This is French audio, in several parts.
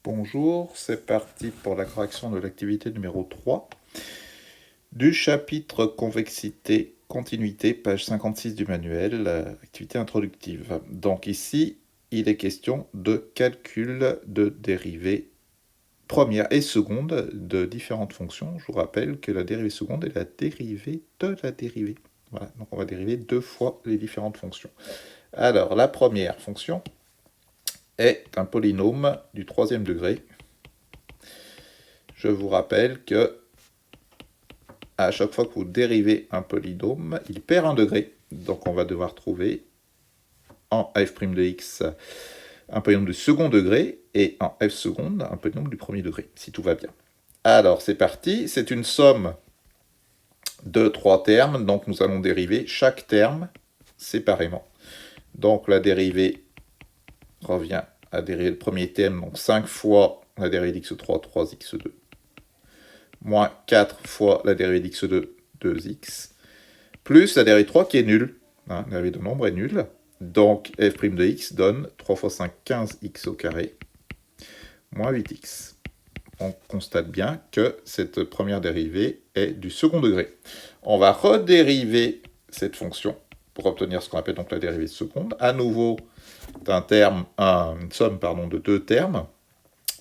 Bonjour, c'est parti pour la correction de l'activité numéro 3 du chapitre convexité, continuité, page 56 du manuel, activité introductive. Donc ici, il est question de calcul de dérivées première et seconde de différentes fonctions. Je vous rappelle que la dérivée seconde est la dérivée de la dérivée. Voilà, donc on va dériver deux fois les différentes fonctions. Alors, la première fonction est un polynôme du troisième degré. Je vous rappelle que à chaque fois que vous dérivez un polynôme, il perd un degré. Donc on va devoir trouver en f' de x un polynôme du second degré et en f seconde un polynôme du premier degré, si tout va bien. Alors c'est parti, c'est une somme de trois termes, donc nous allons dériver chaque terme séparément. Donc la dérivée revient à dériver le premier terme, donc 5 fois la dérivée d'x3, 3x2, moins 4 fois la dérivée d'x2, 2x, plus la dérivée de 3 qui est nulle. La dérivée de nombre est nulle. Donc f' de x donne 3 fois 5, 15x au carré, moins 8x. On constate bien que cette première dérivée est du second degré. On va redériver cette fonction pour obtenir ce qu'on appelle donc la dérivée seconde. À nouveau, une somme de deux termes.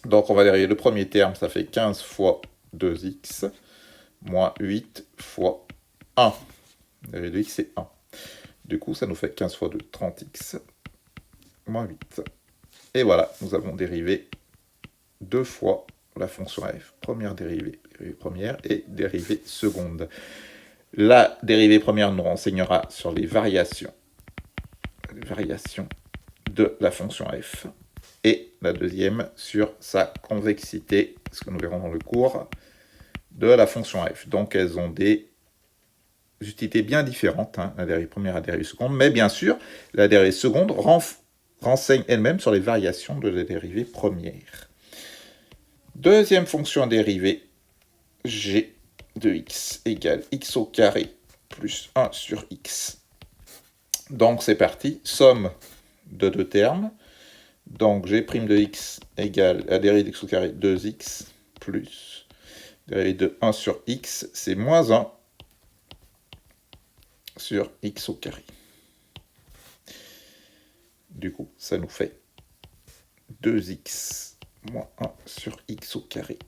Donc on va dériver le premier terme, ça fait 15 fois 2x, moins 8 fois 1. La dérivée de x, c'est 1. Du coup, ça nous fait 15 fois 2, 30x, moins 8. Et voilà, nous avons dérivé deux fois la fonction f. Première dérivée première et dérivée seconde. La dérivée première nous renseignera sur les variations de la fonction f. Et la deuxième sur sa convexité, ce que nous verrons dans le cours, de la fonction f. Donc elles ont des utilités bien différentes, la dérivée première et la dérivée seconde, mais bien sûr, la dérivée seconde renseigne elle-même sur les variations de la dérivée première. Deuxième fonction dérivée, g de x égale x au carré plus 1 sur x. Donc c'est parti, somme de deux termes. Donc g' de x égale la dérivée d'x au carré 2x plus dérivée de 1 sur x, c'est moins 1 sur x au carré. Du coup, ça nous fait 2x moins 1 sur x au carré.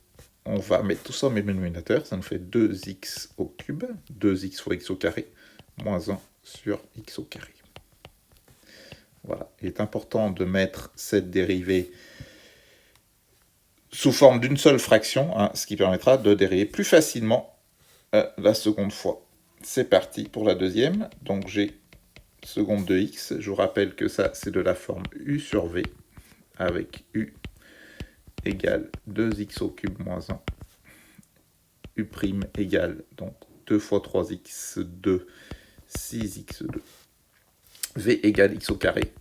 On va mettre tout ça au même dénominateur, ça nous fait 2x au cube, 2x fois x au carré, moins 1 sur x au carré. Voilà, il est important de mettre cette dérivée sous forme d'une seule fraction, ce qui permettra de dériver plus facilement la seconde fois. C'est parti pour la deuxième, donc j'ai seconde de x, je vous rappelle que ça c'est de la forme u sur v, avec u égale 2x au cube moins 1, u' égale donc 2 fois 3x, 2, 6x2, v égale x au carré,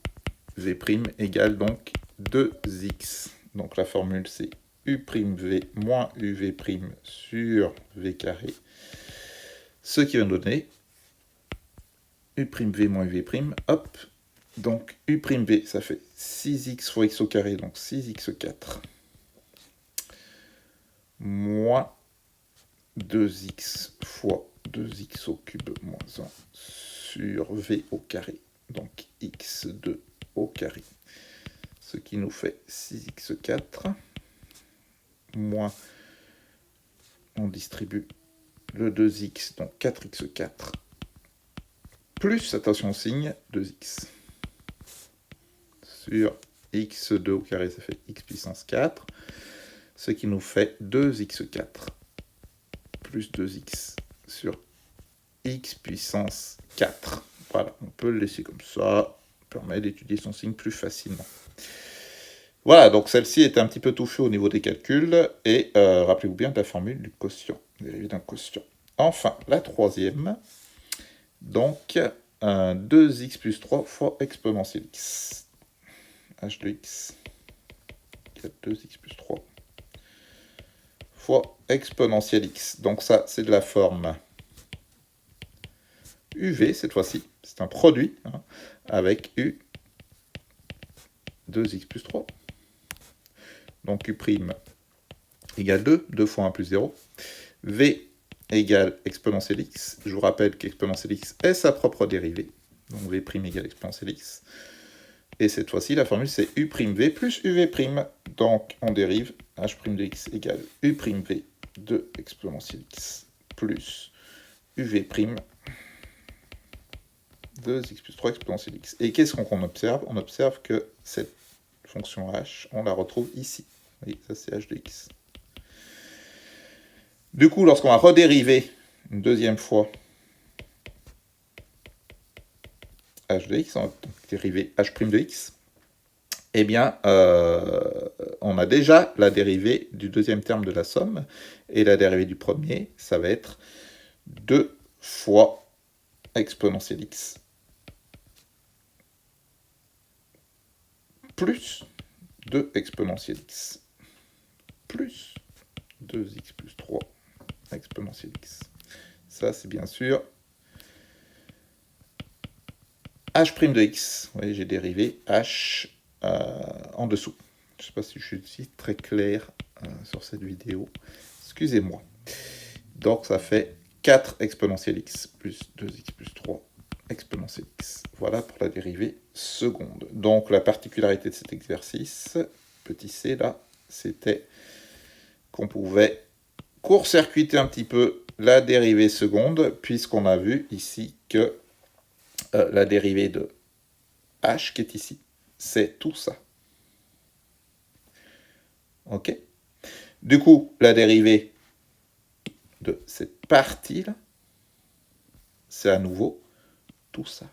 v' égale donc 2x. Donc la formule c'est u'v moins uv' sur v carré, ce qui va nous donner u'v moins uv', hop, donc u'v ça fait 6x fois x au carré, donc 6x4, moins 2x fois 2x au cube moins 1 sur v au carré, donc x2 au carré, ce qui nous fait 6x4, moins, on distribue le 2x, donc 4x4, plus, attention au signe, 2x, sur x2 au carré, ça fait x puissance 4, ce qui nous fait 2x4, plus 2x sur x puissance 4. Voilà, on peut le laisser comme ça, permet d'étudier son signe plus facilement. Voilà, donc celle-ci est un petit peu touffue au niveau des calculs, et rappelez-vous bien de la formule du quotient, dérivé d'un quotient. Enfin, la troisième, donc 2x plus 3 fois exponentielle x. h de x égale 2x plus 3 fois exponentielle x. Donc ça, c'est de la forme uv cette fois-ci, c'est un produit, avec u 2x plus 3. donc U' égale 2, 2 fois 1 plus 0. V égale exponentielle x. Je vous rappelle qu'exponentielle x est sa propre dérivée. Donc V' égale exponentielle x. Et cette fois-ci, la formule, c'est U'V plus UV'. Donc, on dérive H' de x égale U'V de exponentielle x plus UV' 2x plus 3 exponentielle x. Et qu'est-ce qu'on observe? On observe que cette fonction h, on la retrouve ici. Oui, ça c'est h de x. Du coup, lorsqu'on va redériver une deuxième fois h de x, on va dériver h' de x, eh bien, on a déjà la dérivée du deuxième terme de la somme, et la dérivée du premier, ça va être 2 fois exponentielle x plus 2 exponentielle x plus 2x plus 3 exponentielle x. Ça, c'est bien sûr h' de x. Vous voyez, j'ai dérivé h en dessous. Je ne sais pas si je suis très clair sur cette vidéo. Excusez-moi. Donc, ça fait 4 exponentielle x plus 2x plus 3 exponentielle x. Voilà pour la dérivée seconde. Donc, la particularité de cet exercice, petit c là, c'était qu'on pouvait court-circuiter un petit peu la dérivée seconde, puisqu'on a vu ici que la dérivée de h qui est ici, c'est tout ça. Ok? Du coup, la dérivée de cette partie-là, c'est à nouveau tout ça.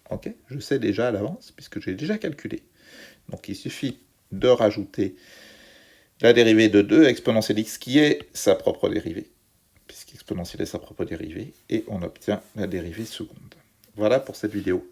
Ok? Je sais déjà à l'avance, puisque j'ai déjà calculé. Donc, il suffit de rajouter la dérivée de 2 exponentielle x, qui est sa propre dérivée, puisqu'exponentielle est sa propre dérivée, et on obtient la dérivée seconde. Voilà pour cette vidéo.